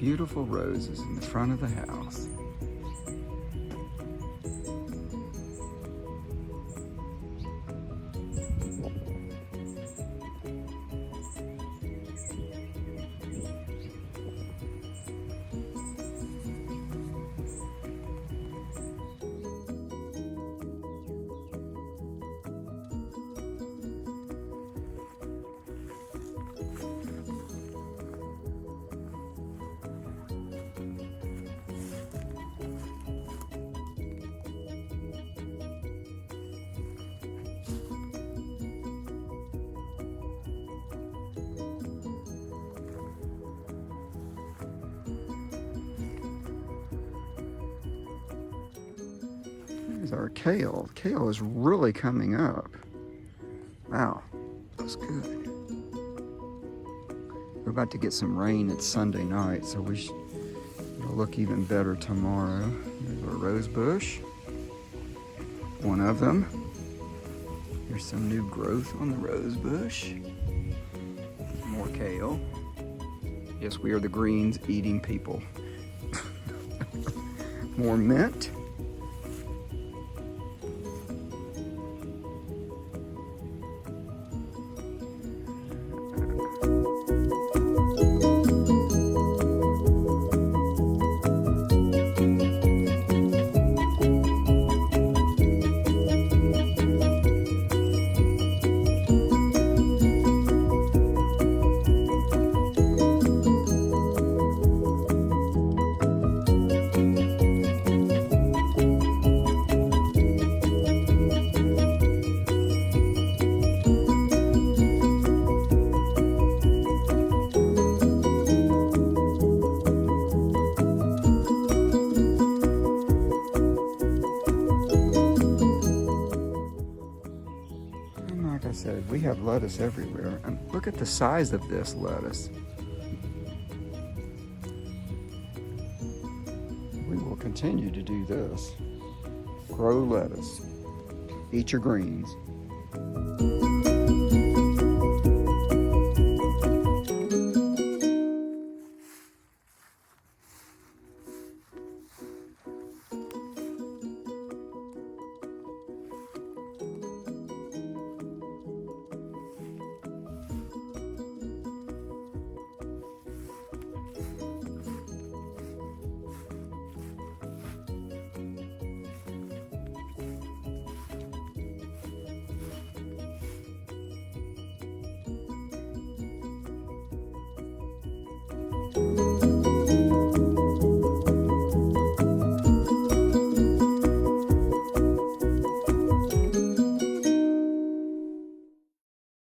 beautiful roses in the front of the house. Here's our kale. Kale is really coming up. Wow, that's good. We're about to get some rain. It's Sunday night, so it'll look even better tomorrow. There's our rose bush. One of them. Here's some new growth on the rose bush. More kale. Yes, we are the greens eating people. More mint. Like I said, we have lettuce everywhere. And look at the size of this lettuce. We will continue to do this. Grow lettuce. Eat your greens.